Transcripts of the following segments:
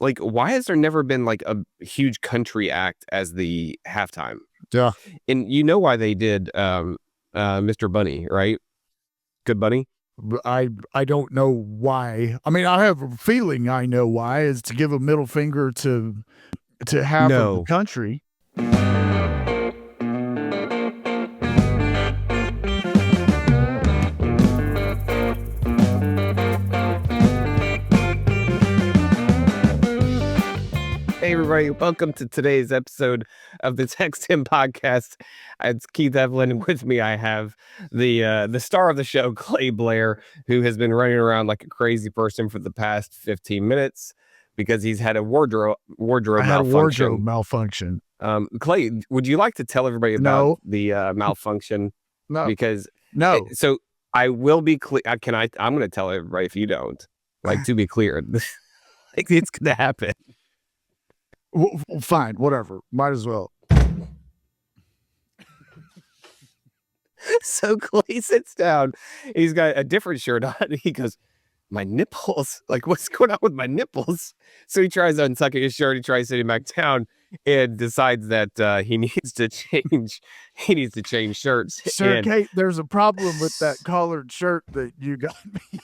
like, why has there never been like a huge country act as the halftime? Yeah. And you know why they did Mr. Bunny, right? Good Bunny? I don't know why. I mean, I have a feeling I know why. Is to give a middle finger to half of the country. Hey everybody, welcome to today's episode of the Text Him podcast. It's Keith Evelyn, and with me I have the star of the show, Clay Blair, who has been running around like a crazy person for the past 15 minutes because he's had a wardrobe malfunction. Clay, would you like to tell everybody about the malfunction? No. Because no. So I will be clear. I'm going to tell everybody if you don't. Like, to be clear, like, it's going to happen. Fine, whatever. Might as well. So Clay sits down. He's got a different shirt on. He goes, my nipples? Like, what's going on with my nipples? So he tries untucking his shirt. He tries sitting back down and decides that he needs to change. He needs to change shirts. Sir Kate, there's a problem with that collared shirt that you got me.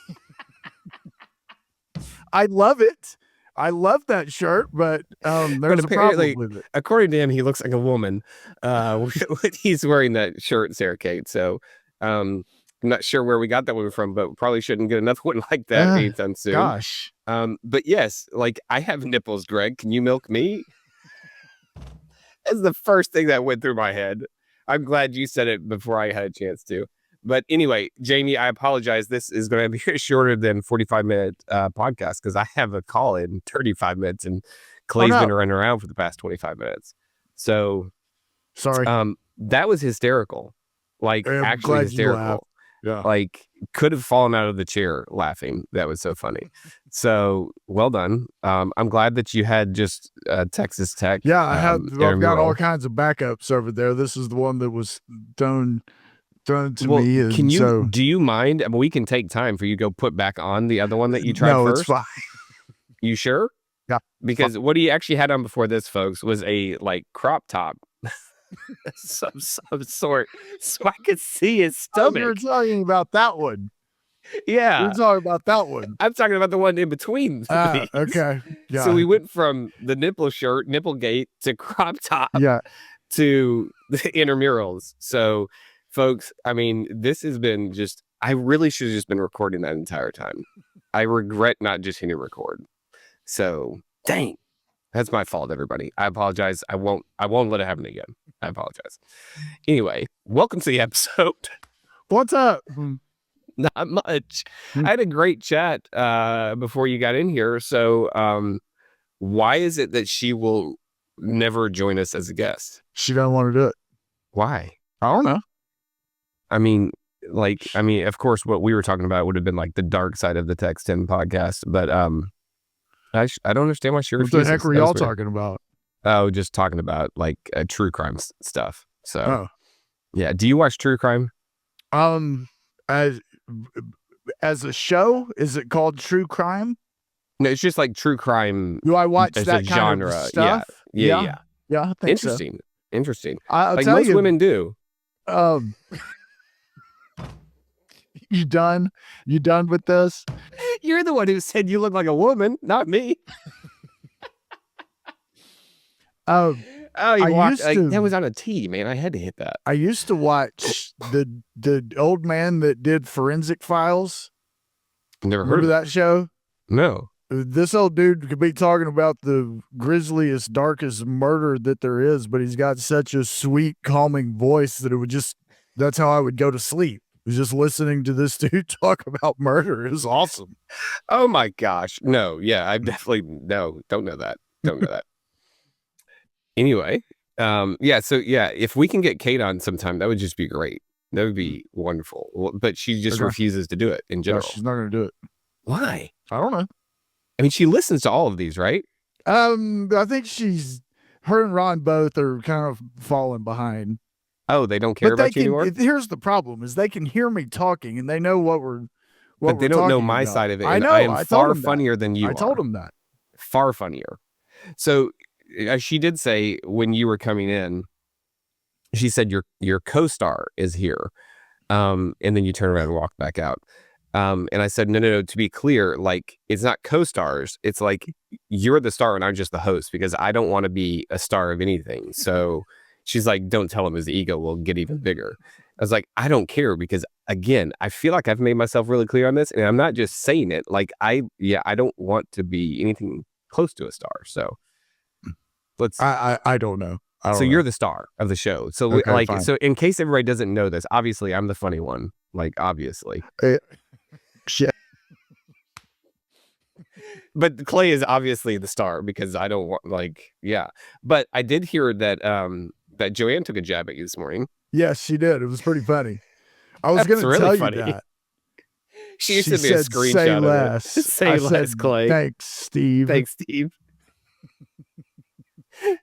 I love it. I love that shirt, but there's a problem with it. According to him, he looks like a woman when he's wearing that shirt, Sarah Kate. So I'm not sure where we got that one from, but probably shouldn't get another one like that anytime soon. Gosh. But yes, like, I have nipples, Greg. Can you milk me? That's the first thing that went through my head. I'm glad you said it before I had a chance to. But anyway, Jamie, I apologize. This is going to be a shorter than 45-minute podcast because I have a call in 35 minutes and Clay's been running around for the past 25 minutes. So, sorry. That was hysterical. Like, actually hysterical. Yeah. Like, could have fallen out of the chair laughing. That was so funny. So, well done. I'm glad that you had just Texas Tech. Yeah, I've got all kinds of backups over there. This is the one that was thrown to me. Can you? Do you mind? I mean, we can take time for you to go put back on the other one that you tried first. No, it's fine. You sure? Yeah. Because what he actually had on before this, folks, was a like crop top, some sort, so I could see his stomach. You're talking about that one. Yeah, you're talking about that one. I'm talking about the one in between. Okay. Yeah. So we went from the nipple shirt, nipplegate, to crop top. Yeah. To the intramurals. So, folks, I mean, this has been just, I really should have just been recording that entire time. I regret not just hitting record. So, dang, that's my fault, everybody. I apologize. I won't let it happen again. I apologize. Anyway, welcome to the episode. What's up? Not much. I had a great chat before you got in here. So, why is it that she will never join us as a guest? She don't want to do it. Why? I don't know. I mean, of course, what we were talking about would have been like the dark side of the Text 10 podcast, but I don't understand why she refuses. What the heck were y'all talking about? Oh, just talking about like true crime stuff. So, yeah. Do you watch true crime? As a show, is it called true crime? No, it's just like true crime. Do I watch that kind genre of stuff? Yeah. I think Interesting. So. Interesting. I'll like tell most you, women do. You done with this? You're the one who said you look like a woman, not me. That was on a tee, man. I had to hit that. I used to watch the old man that did Forensic Files. Never heard of that show? No. This old dude could be talking about the grisliest, darkest murder that there is, but he's got such a sweet, calming voice that that's how I would go to sleep. It was just listening to this dude talk about murder. It was awesome. Oh my gosh. No. Yeah, I definitely don't know that. Don't know that. Anyway. Yeah. So yeah, if we can get Kate on sometime, that would just be great. That would be wonderful. But she just refuses to do it in general. No, she's not going to do it. Why? I don't know. I mean, she listens to all of these, right? I think her and Ron both are kind of falling behind. Oh, they don't care about you anymore? Here's the problem: is they can hear me talking and they know what we're. But they don't know my side of it. I know. I am far funnier than you are. I told them that. far funnier. So she did say when you were coming in, she said your co-star is here. And then you turn around and walk back out. And I said, no. To be clear, like, it's not co-stars. It's like you're the star and I'm just the host because I don't want to be a star of anything. So she's like, don't tell him his ego will get even bigger. I was like, I don't care because, again, I feel like I've made myself really clear on this, and I'm not just saying it. Like, I don't want to be anything close to a star. So let's. I don't know. So you're the star of the show. So Okay, like, fine. so in case everybody doesn't know this, obviously I'm the funny one. Like, obviously. Shit. But Clay is obviously the star because I don't want, like, yeah. But I did hear that that Joanne took a jab at you this morning. Yes, she did. It was pretty funny. I was going to really tell funny. You that. She sent me a said, screenshot say of less. it. Say less, Clay. Thanks, Steve. Thanks, Steve.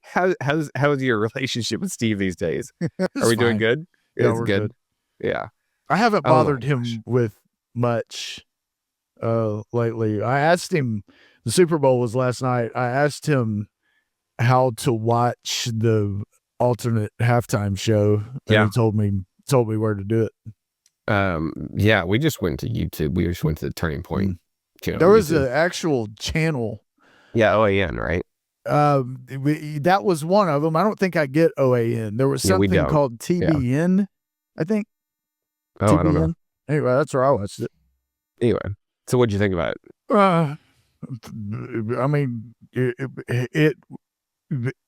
How's your relationship with Steve these days? Are we doing good? Yeah, it's we're good. Yeah. I haven't bothered him with much lately. I asked him, the Super Bowl was last night. I asked him how to watch the alternate halftime show. And he told me where to do it. Yeah, we just went to YouTube. We just went to the Turning Point channel. There was an actual channel. Yeah, OAN, right? That was one of them. I don't think I get OAN. There was something called TBN, I think. Oh, TBN? I don't know. Anyway, that's where I watched it. Anyway, so what'd you think about it? I mean,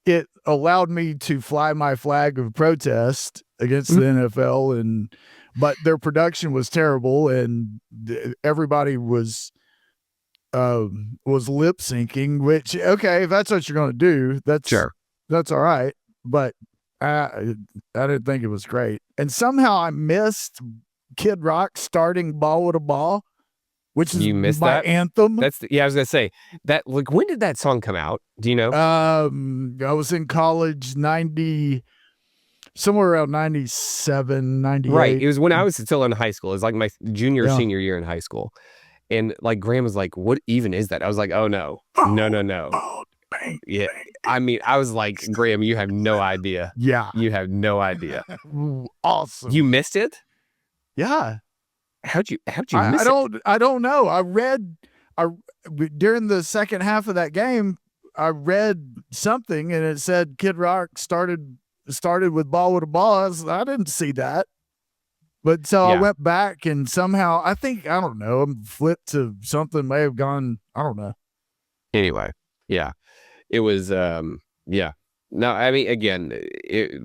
it allowed me to fly my flag of protest against the NFL, but their production was terrible, and everybody was lip syncing. Which, okay, if that's what you're going to do, that's all right. But I didn't think it was great, and somehow I missed Kid Rock starting "Ball with a Ball," which is my anthem. I was gonna say that. Like, when did that song come out? Do you know? I was in college, somewhere around 97, 98. Right. It was when I was still in high school. It was like my junior, senior year in high school. And like Graham was like, what even is that? I was like, oh no. Oh, bang, yeah. Bang. I mean, I was like, Graham, you have no idea. Yeah. You have no idea. Awesome. You missed it? Yeah. How'd you miss it? I don't know. I read during the second half of that game, I read something and it said Kid Rock started with "Ball with a Ball." I didn't see that. But so I went back and somehow I don't know, I'm flipped to something may have gone, I don't know. Anyway, yeah. It was No, I mean, again,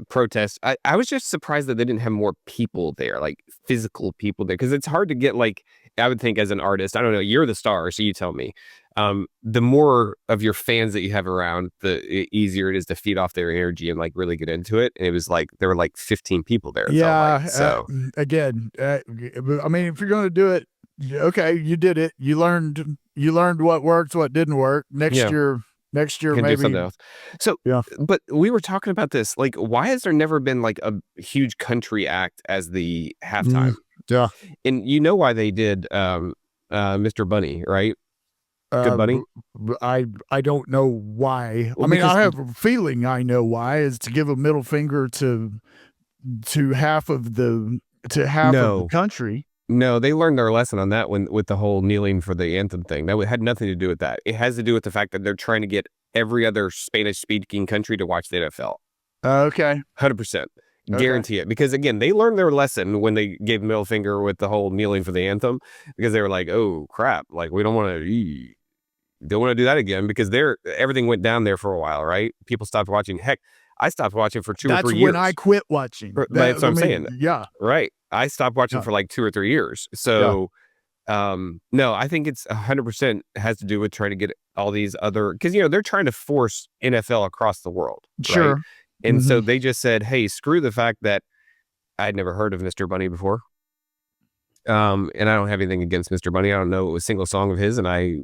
protests. I was just surprised that they didn't have more people there, like physical people there, because it's hard to get, like, I would think as an artist, I don't know, you're the star, so you tell me. The more of your fans that you have around, the easier it is to feed off their energy and like really get into it. And it was like there were like 15 people there. So again, I mean, if you're going to do it, okay, you did it. You learned what worked, what didn't work. Next year maybe something else. So but we were talking about this, like, why has there never been like a huge country act as the halftime? Yeah. And you know why they did Mr. Bunny, right? Good Bunny? I don't know why. Well, I mean, I have a feeling I know why, is to give a middle finger to half of the country. No, they learned their lesson on that one with the whole kneeling for the anthem thing. That had nothing to do with that. It has to do with the fact that they're trying to get every other Spanish-speaking country to watch the NFL. Okay. 100%. Guarantee it. Because, again, they learned their lesson when they gave middle finger with the whole kneeling for the anthem, because they were like, oh, crap. Like, we don't want to do that again, because everything went down there for a while, right? People stopped watching. Heck, I stopped watching for 2 or 3 years. That's when I quit watching. That's what I'm saying. Yeah. Right. I stopped watching for like 2 or 3 years. So, no, I think it's 100% has to do with trying to get all these other, because, they're trying to force NFL across the world. Sure. Right? And so they just said, hey, screw the fact that I'd never heard of Mr. Bunny before. And I don't have anything against Mr. Bunny. I don't know a single song of his, and I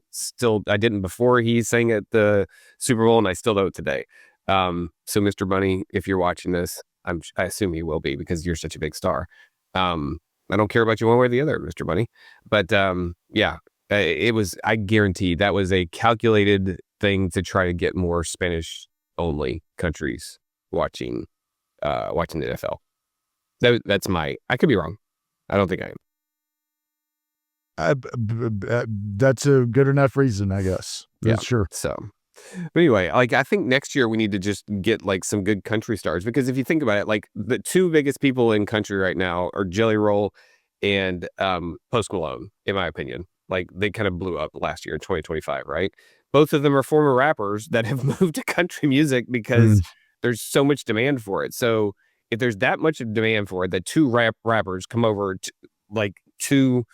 didn't before he sang at the Super Bowl, and I still don't today. So Mr. Bunny, if you're watching this, I assume he will be, because you're such a big star. I don't care about you one way or the other, Mr. Bunny. But it was, I guarantee that was a calculated thing to try to get more Spanish only countries watching the NFL. That's I could be wrong. I don't think I am. That's a good enough reason, I guess. Yeah, sure. So, but anyway, like I think next year we need to just get like some good country stars, because if you think about it, like the two biggest people in country right now are Jelly Roll and Post Malone, in my opinion. Like they kind of blew up last year in 2025, right? Both of them are former rappers that have moved to country music because there's so much demand for it. So if there's that much of demand for it, that two rappers come over to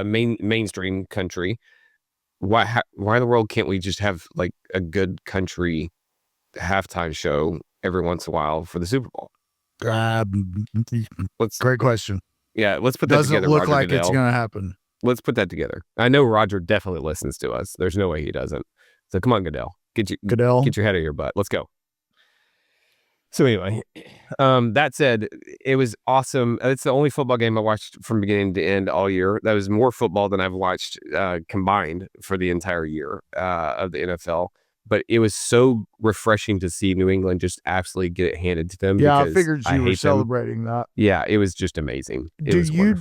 mainstream country, why in the world can't we just have like a good country halftime show every once in a while for the Super Bowl? Great question. Yeah, let's put that together. Doesn't look Roger like Goodell. it's going to happen. Let's put that together. I know Roger definitely listens to us. There's no way he doesn't. So come on, Goodell. Get your head out of your butt. Let's go. So anyway, that said, it was awesome. It's the only football game I watched from beginning to end all year. That was more football than I've watched combined for the entire year of the NFL. But it was so refreshing to see New England just absolutely get it handed to them. Yeah, I figured you were celebrating that. Yeah, it was just amazing. Do you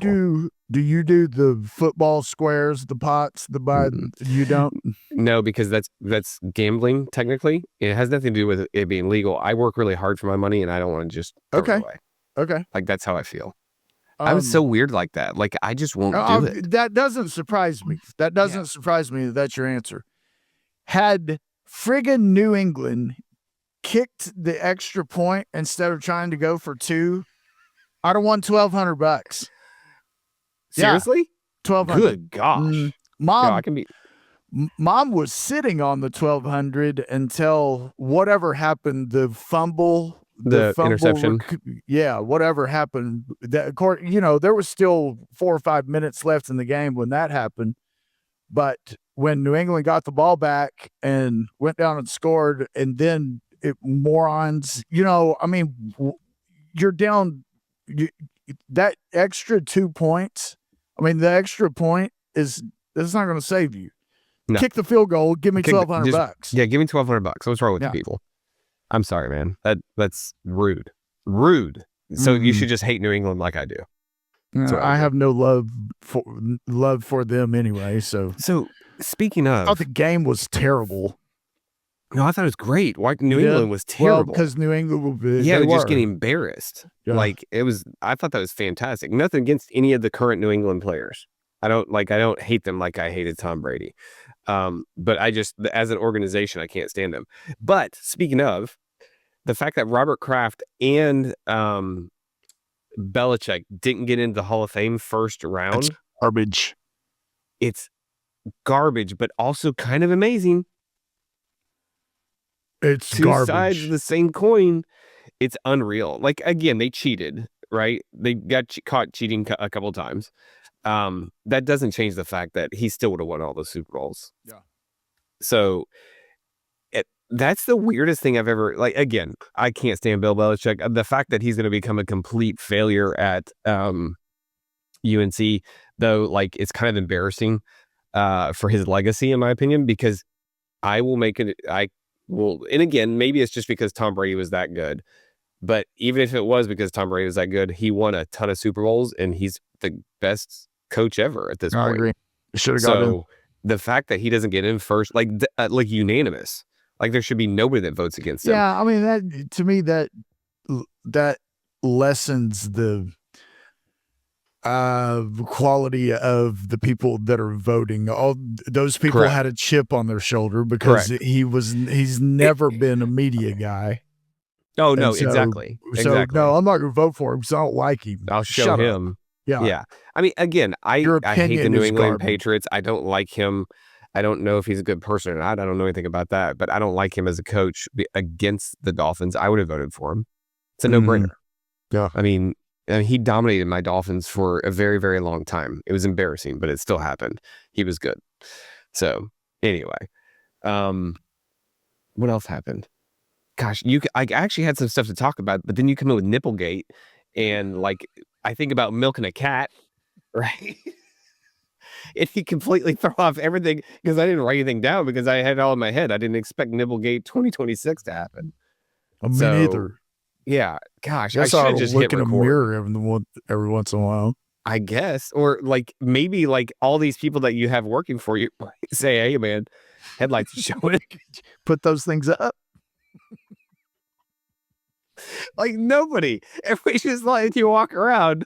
do the football squares, the pots, the bud? You don't? No, because that's gambling. Technically, it has nothing to do with it being legal. I work really hard for my money, and I don't want to just throw it away. Okay, like that's how I feel. I'm so weird like that. Like I just won't do it. That doesn't surprise me. That doesn't surprise me. That's your answer. Had friggin' New England kicked the extra point instead of trying to go for 2, I'd have won $1,200. Seriously? $1,200. Good gosh. Mom, Mom was sitting on the $1,200 until whatever happened, the fumble, the interception. Whatever happened. That, there was still 4 or 5 minutes left in the game when that happened. But when New England got the ball back and went down and scored, and then morons, you're down. That extra 2 points. The extra point that's not going to save you. No. Kick the field goal. Give me $1,200. Yeah, give me $1,200. What's wrong with you people? I'm sorry, man. That's rude. So you should just hate New England like I do. I have no love for them anyway. So speaking of, I thought the game was terrible. No, I thought it was great. Why New England was terrible? Well, because New England was just getting embarrassed. Yeah. Like it was. I thought that was fantastic. Nothing against any of the current New England players. I don't hate them like I hated Tom Brady. But I just, as an organization, I can't stand them. But speaking of, the fact that Robert Kraft and Belichick didn't get into the Hall of Fame first round. That's garbage. It's garbage, but also kind of amazing. It's two garbage. Sides of the same coin. It's unreal. Like, again, they cheated, right? They got caught cheating a couple times. That doesn't change the fact that he still would have won all the Super Bowls. Yeah. So that's the weirdest thing I've ever, like, again, I can't stand Bill Belichick. The fact that he's going to become a complete failure at UNC, though, like, it's kind of embarrassing for his legacy, in my opinion, because and again, maybe it's just because Tom Brady was that good, but even if it was because Tom Brady was that good, he won a ton of Super Bowls, and he's the best coach ever at this point. I agree. Should have got in. The fact that he doesn't get in first, like unanimous, like there should be nobody that votes against him. Yeah, I mean, that to me that lessens the quality of the people that are voting. All those people had a chip on their shoulder because he's never been a media guy. Oh no, exactly. So no, I'm not gonna vote for him because I don't like him. I'll show him. Yeah. I mean, again, I hate the New England Patriots. I don't like him. I don't know if he's a good person or not. I don't know anything about that, but I don't like him as a coach against the Dolphins. I would have voted for him. It's a no-brainer. Yeah. I mean, he dominated my Dolphins for a very, very long time. It was embarrassing, but it still happened. He was good. So anyway, what else happened? Gosh, I actually had some stuff to talk about, but then you come in with nipplegate, and like I think about milking a cat, right? And he completely threw off everything because I didn't write anything down because I had it all in my head. I didn't expect Nipplegate 2026 to happen. Me So, neither. yeah, gosh, I Guess I should ought have to just hit look in a record. mirror every once in a while. I guess, or like maybe like all these people that you have working for you say, "Hey, man, headlights are showing." Put those things up. Like nobody. Everybody's just letting you walk around,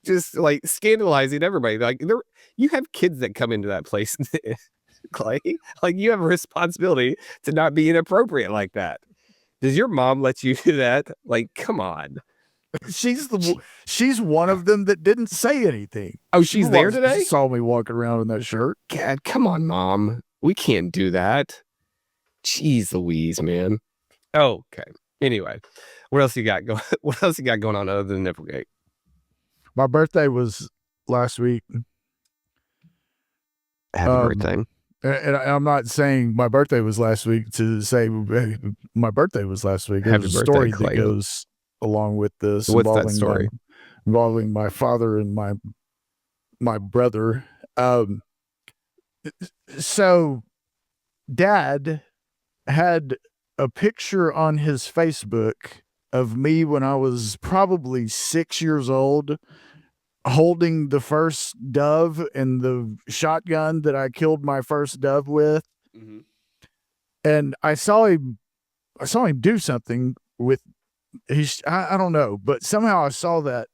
just like scandalizing everybody. Like you have kids that come into that place, Clay. Like you have a responsibility to not be inappropriate like that. Does your mom let you do that? Like, come on. She's one of them that didn't say anything. Oh, she's there She today? saw me walking around in that shirt. God, come on, mom. We can't do that. Jeez Louise, man. Oh, okay. Anyway, what else you got going? What else you got going on other than Nipplegate? My birthday was last week. Happy birthday. And I'm not saying my birthday was last week to say my birthday was last week. There's a story that goes along with this. What's that story? Involving my father and my brother. So Dad had a picture on his Facebook of me when I was probably 6 years old, holding the first dove and the shotgun that I killed my first dove with. Mm-hmm. And I saw him do something with I don't know, but somehow I saw that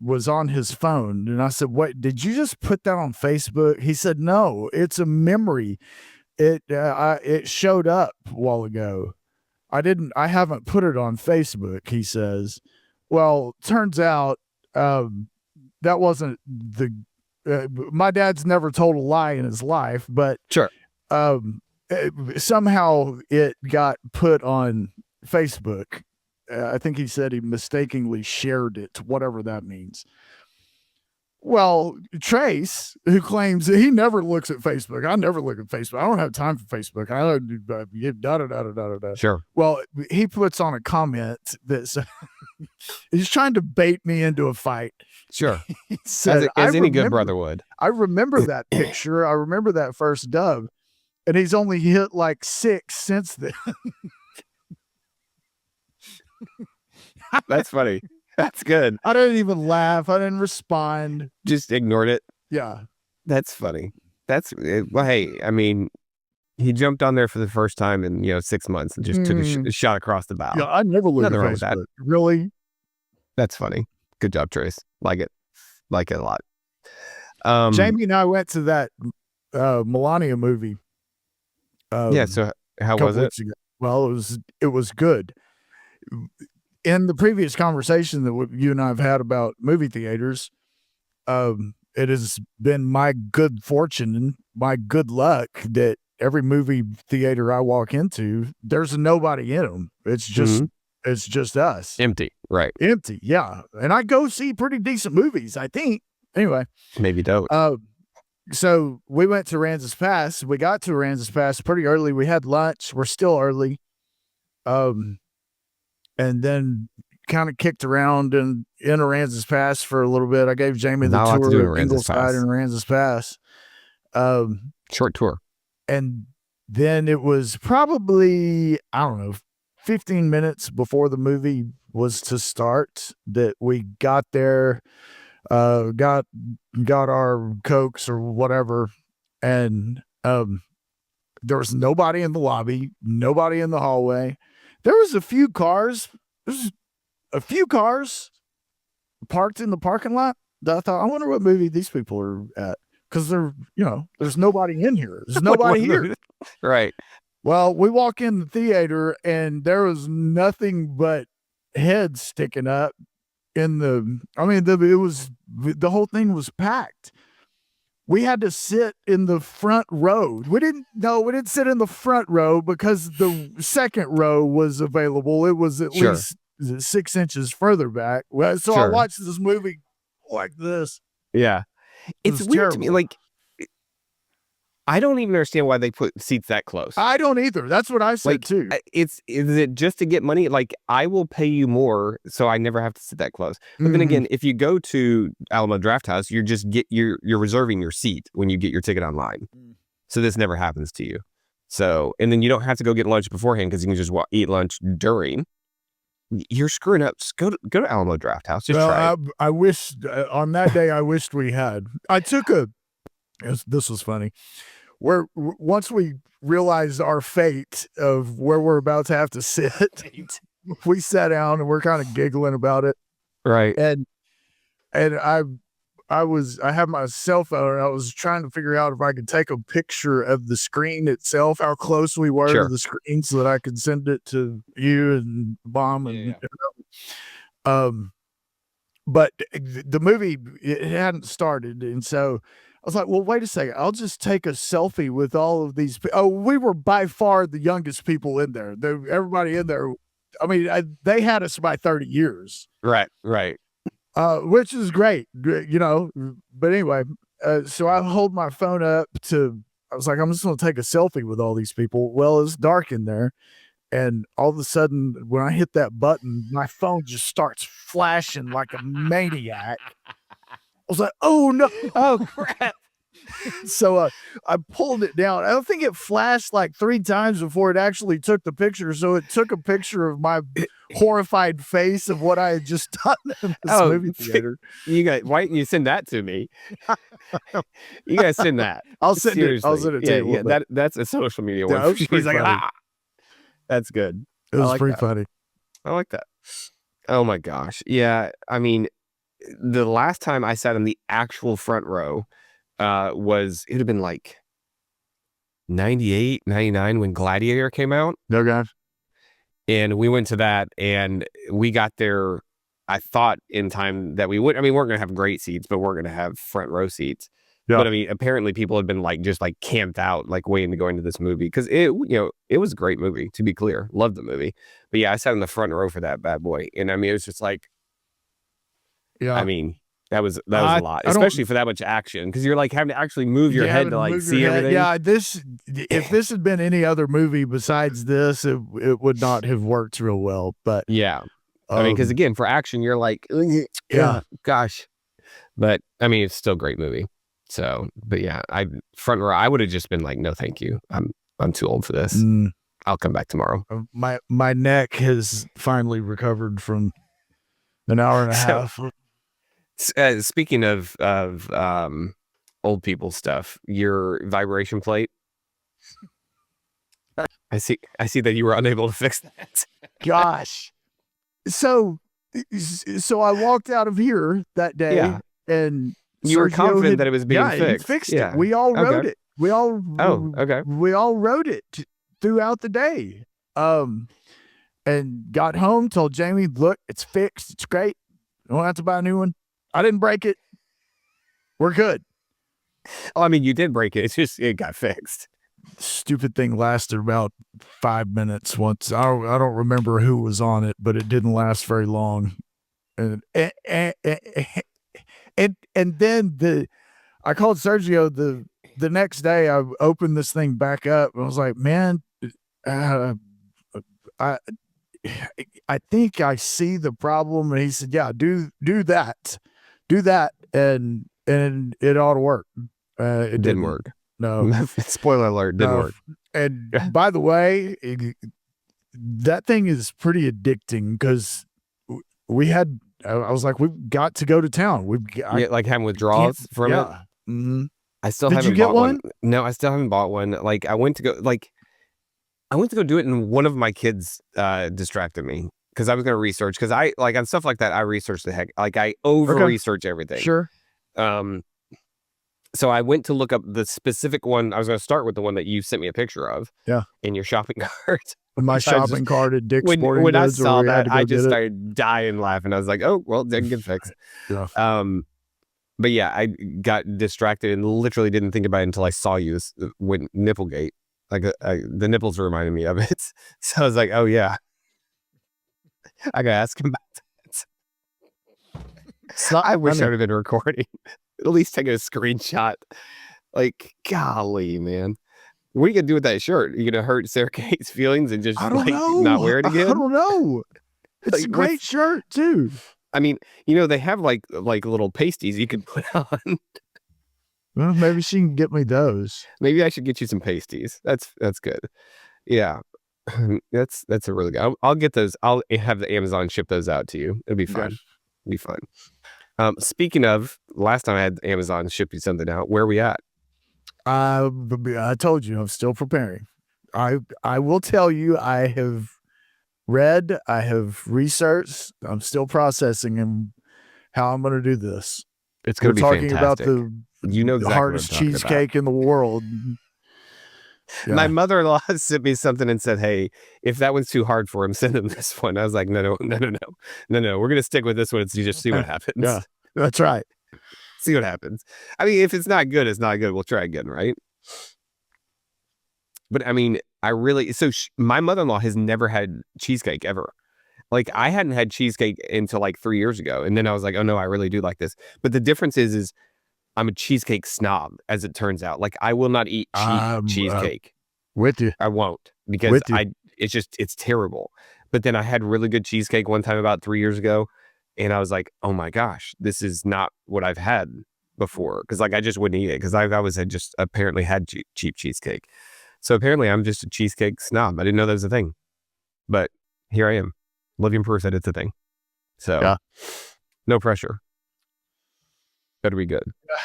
was on his phone. And I said, "What, did you just put that on Facebook?" He said, "No, it's a memory. It showed up a while ago. I haven't put it on Facebook," he says. Well, turns out, that wasn't my dad's never told a lie in his life, but sure. Somehow it got put on Facebook. I think he said he mistakenly shared it, whatever that means. Well, Trace, who claims that he never looks at Facebook. I never look at Facebook. I don't have time for Facebook. I don't do da. Sure. Well, he puts on a comment that's he's trying to bait me into a fight. Sure. He said, as any good brother would. I remember that picture. I remember that first dove, and he's only hit like 6 since then. That's funny. That's good. I didn't even laugh. I didn't respond. Just ignored it. Yeah. That's funny. Well, hey, I mean, he jumped on there for the first time in 6 months and just took a shot across the bow. Yeah, I never looked at Facebook. Really? That's funny. Good job, Trace. Like it a lot. Jamie and I went to that Melania movie. Yeah. So how was it? Well, it was good. In the previous conversation that you and I have had about movie theaters, it has been my good fortune and my good luck that every movie theater I walk into, there's nobody in them. It's just us. Empty. Right. Empty. Yeah. And I go see pretty decent movies, I think. Anyway. Maybe don't. So we went to Aransas Pass. We got to Aransas Pass pretty early. We had lunch. We're still early. And then kind of kicked around in Aransas Pass for a little bit. I gave Jamie the tour of Ingleside and Aransas Pass. Short tour. And then it was probably, I don't know, 15 minutes before the movie was to start that we got there, got our Cokes or whatever. And there was nobody in the lobby, nobody in the hallway. There was a few cars. There's a few cars parked in the parking lot that I thought, I wonder what movie these people are at. Because there's nobody in here. There's nobody here. Right. Well, we walk in the theater and there was nothing but heads sticking up the whole thing was packed. We had to sit in the front row. We didn't sit in the front row because the second row was available. It was at least 6 inches further back. So I watched this movie like this. Yeah. It's weird to me. Like, I don't even understand why they put seats that close. I don't either. That's what I said Like, too. is it just to get money? Like, I will pay you more so I never have to sit that close. But then again, if you go to Alamo Draft House, you're reserving your seat when you get your ticket online. So this never happens to you. So, and then you don't have to go get lunch beforehand because you can just eat lunch during. You're screwing up. Just go to Alamo Draft House. Just try it. I wish on that day I wished we had. I took this was funny. Once we realized our fate of where we're about to have to sit, we sat down and we're kind of giggling about it. Right. And I had my cell phone and I was trying to figure out if I could take a picture of the screen itself, how close we were to the screen, so that I could send it to you and Mom and but the movie, it hadn't started, and so I was like, well, wait a second. I'll just take a selfie with all of these. We were by far the youngest people in there. Everybody in there, I mean, they had us by 30 years. Right. Which is great, But anyway, so I hold my phone up I was like, I'm just going to take a selfie with all these people. Well, it's dark in there. And all of a sudden, when I hit that button, my phone just starts flashing like a maniac. I was like, oh no. Oh crap. So I pulled it down. I don't think it flashed like 3 times before it actually took the picture. So it took a picture of my horrified face of what I had just done in this movie theater. Why didn't you send that to me? You guys send that. I'll send it to you. Yeah, that's a social media one. Yeah, he's like, that's good. It was pretty funny. I like that. Oh my gosh. Yeah. I mean, the last time I sat in the actual front row it would have been like 98, 99 when Gladiator came out. No God. And we went to that and we got there, I thought in time that we weren't going to have great seats, but we're going to have front row seats. Yeah. But I mean, apparently people had been just camped out, waiting to go into this movie. Cause it was a great movie, to be clear. Loved the movie. But yeah, I sat in the front row for that bad boy. And I mean, it was just I mean, that was a lot, especially for that much action. Cause you're having to actually move your head to see everything. Yeah. If this had been any other movie besides this, it would not have worked real well. But yeah, I mean, cause again, for action, you're yeah, gosh, but I mean, it's still a great movie. So, but yeah, front row, I would have just been no, thank you. I'm too old for this. I'll come back tomorrow. My neck has finally recovered from an hour and a half. Speaking of old people stuff, your vibration plate. I see that you were unable to fix that. Gosh. So I walked out of here that day and you were confident that it was being fixed. He fixed it. We all wrote it. We all We all wrote it throughout the day. And got home, told Jamie, look, it's fixed. It's great. You don't have to buy a new one. I didn't break it. We're good. Oh, I mean, you did break it. It's just it got fixed. Stupid thing lasted about 5 minutes once. I don't remember who was on it, but it didn't last very long. And then I called Sergio the next day. I opened this thing back up and I was like, man, I think I see the problem. And he said, yeah, do that, and it ought to work. It didn't work. No. Spoiler alert, didn't work. And by the way, that thing is pretty addicting because I was like, we've got to go to town. Having withdrawals from it. Mm-hmm. I still haven't bought one. No, I still haven't bought one. I went to go do it and one of my kids distracted me because I was going to research because I on stuff like that, I research the heck. I over research everything. Sure. So I went to look up the specific one. I was going to start with the one that you sent me a picture of. Yeah. In your shopping cart. My shopping cart at Dick's Sporting Goods. When I saw that, I just started dying laughing. I was like, oh, well, didn't get fixed. Yeah. But yeah, I got distracted and literally didn't think about it until I saw you when nipplegate. The nipples reminded me of it. So I was like, oh yeah. I gotta ask him about that. I wish I would have been recording. At least taking a screenshot. Like, golly, man. What are you gonna do with that shirt? You gonna hurt Sarah Kate's feelings and just I don't like not know. wear it I again? don't know. It's Like, a great shirt too. I mean, they have like little pasties you can put on. Well, maybe she can get me those. Maybe I should get you some pasties. That's good. Yeah. That's a really good. I'll get those. I'll have the Amazon ship those out to you. It'll be fun. Okay. It'll be fun. Speaking of, last time I had Amazon ship you something out. Where are we at? I told you I'm still preparing. I will tell you I have read, I have researched, I'm still processing and how I'm going to do this. It's going to be talking fantastic. about the hardest cheesecake in the world. Yeah. My mother-in-law sent me something and said, "Hey, if that one's too hard for him, send him this one." I was like, "No. We're going to stick with this one and just see what happens." Yeah, that's right. See what happens. I mean, if it's not good, it's not good. We'll try again, right? But I mean, my mother-in-law has never had cheesecake ever. Like, I hadn't had cheesecake until like 3 years ago. And then I was like, oh no, I really do like this. But the difference is I'm a cheesecake snob, as it turns out. Like, I will not eat cheesecake. With you. I won't, because it's terrible. But then I had really good cheesecake one time about 3 years ago. And I was like, oh my gosh, this is not what I've had before. Because like, I just wouldn't eat it. Because I always had just apparently had cheap cheesecake. So apparently I'm just a cheesecake snob. I didn't know that was a thing. But here I am, living proof that it's a thing. So yeah. No pressure. Better be good.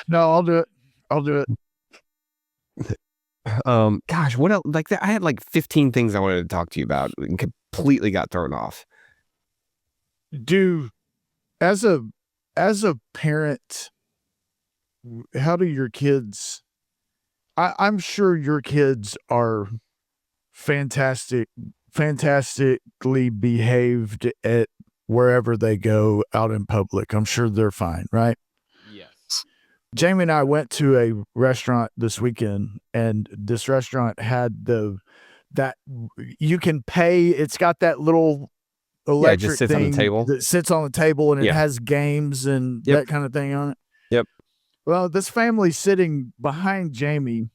No, I'll do it. Gosh, what else? Like that, I had like 15 things I wanted to talk to you about and completely got thrown off. As a parent, how do your kids? I'm sure your kids are fantastically behaved at wherever they go out in public. I'm sure they're fine, right? Yes. Jamie and I went to a restaurant this weekend, and this restaurant had that you can pay. It's got that little electric just sits thing on the table. that sits on the table, and it has games and that kind of thing on it. Yep. Well, this family sitting behind Jamie,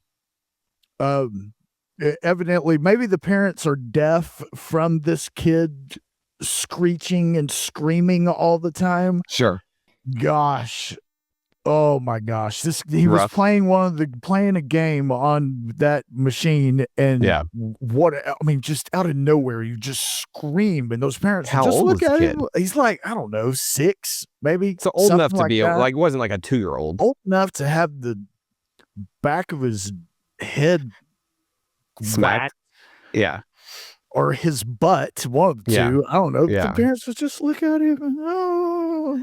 evidently, maybe the parents are deaf from this kid screeching and screaming all the time. Sure. Gosh. Oh my gosh. He was playing a game on that machine, and just out of nowhere, you just scream, and those parents How just old look was the at kid? him. He's like, I don't know, 6, maybe. So old enough to like be that. like, wasn't like a 2-year-old. Old enough to have the back of his head smacked. Yeah. Or his butt, one of the two. I don't know. Yeah. The parents would just look at him and, oh.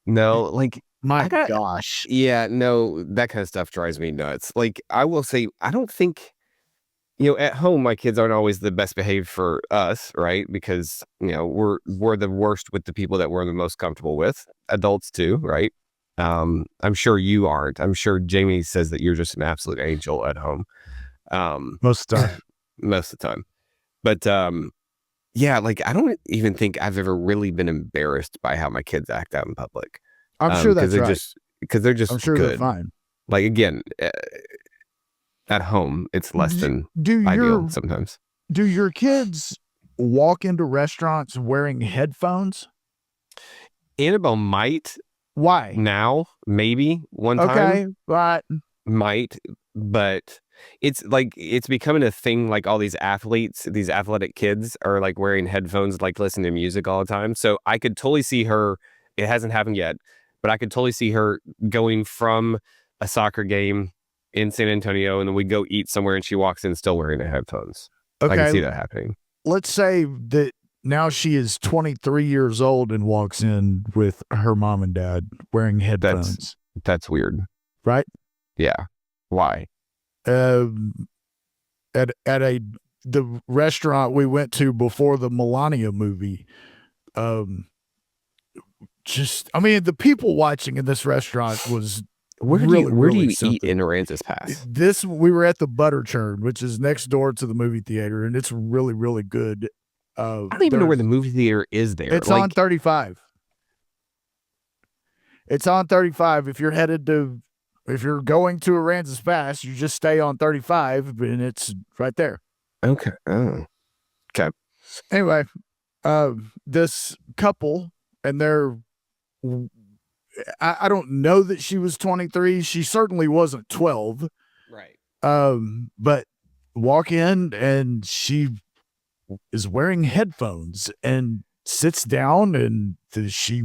No, like, my gosh. Yeah, no, that kind of stuff drives me nuts. Like, I will say, I don't think, at home, my kids aren't always the best behaved for us, right? Because, we're the worst with the people that we're the most comfortable with. Adults too, right? I'm sure you aren't. I'm sure Jamie says that you're just an absolute angel at home. Most of the time. Most of the time. But, like, I don't even think I've ever really been embarrassed by how my kids act out in public. I'm sure that's right. Because they're just I'm sure good. They're fine. Like, again, at home, it's less than ideal sometimes. Do your kids walk into restaurants wearing headphones? Annabelle might. Why? Now, maybe one time. Okay, but might, but it's like, it's becoming a thing. Like, all these athletic kids are like wearing headphones, like listening to music all the time. So I could totally see her. It hasn't happened yet, but I could totally see her going from a soccer game in San Antonio, and then we go eat somewhere, and she walks in still wearing the headphones. Okay. I can see that happening. Let's say that now she is 23 years old and walks in with her mom and dad wearing headphones. That's weird. Right? Yeah. Why? At the restaurant we went to before the Melania movie, the people watching in this restaurant was where do you eat in Aransas Pass? We were at the Butter Churn, which is next door to the movie theater, and it's really, really good. I don't even know where the movie theater is there. It's on 35. It's on 35. If you're headed to If you're going to Aransas Pass, you just stay on 35 and it's right there. Okay. Oh. Okay. Anyway, this couple, and I don't know that she was 23. She certainly wasn't 12. Right. But walk in and she is wearing headphones and sits down and she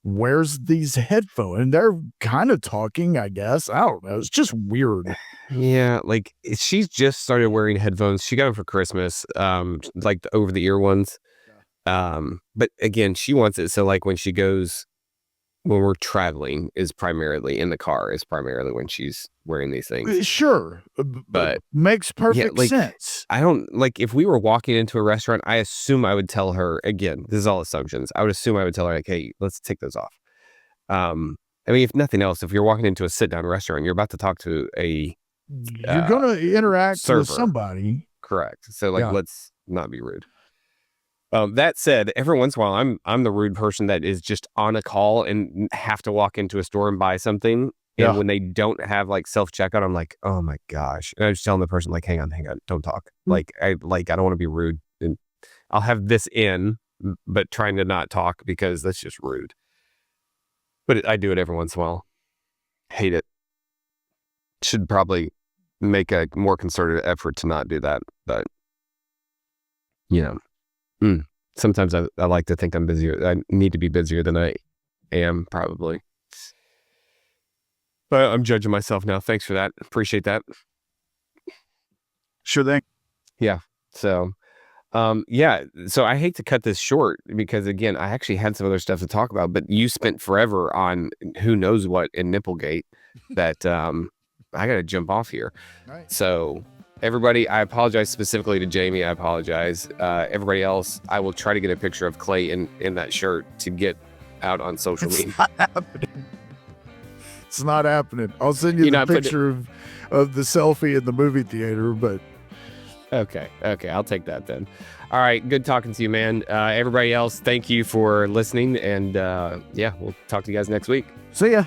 wears these headphones and they're kind of talking, I guess. I don't know. It's just weird. Yeah, like she's just started wearing headphones. She got them for Christmas, like the over the ear ones. But again, she wants it so like when she goes when we're traveling is primarily in the car is primarily when she's wearing these things. Sure, But makes perfect like, sense. I don't like if we were walking into a restaurant, I assume I would tell her again, this is all assumptions. I would assume I would tell her like, hey, let's take those off. I mean, if nothing else, if you're walking into a sit down restaurant, you're about to talk to a you're gonna interact server. with somebody. Correct. So like let's not be rude. That said, every once in a while, I'm the rude person that is just on a call and have to walk into a store and buy something. And when they don't have like self checkout, I'm like, oh my gosh! And I'm just telling the person like, hang on, don't talk. Like I don't want to be rude, and I'll have this in, but trying to not talk because that's just rude. But I do it every once in a while. Hate it. Should probably make a more concerted effort to not do that, but you know. Sometimes I like to think I'm busier. I need to be busier than I am, probably. But I'm judging myself now. Thanks for that. Appreciate that. Sure thing. Yeah. So, So I hate to cut this short because, again, I actually had some other stuff to talk about, but you spent forever on who knows what in Nipplegate that I got to jump off here. Right. So... everybody, I apologize specifically to Jamie. I apologize. Everybody else, I will try to get a picture of Clay in that shirt to get out on social media. Not happening. It's not happening. I'll send you the picture of the selfie in the movie theater, but... Okay, I'll take that then. All right, good talking to you, man. Everybody else, thank you for listening, and we'll talk to you guys next week. See ya.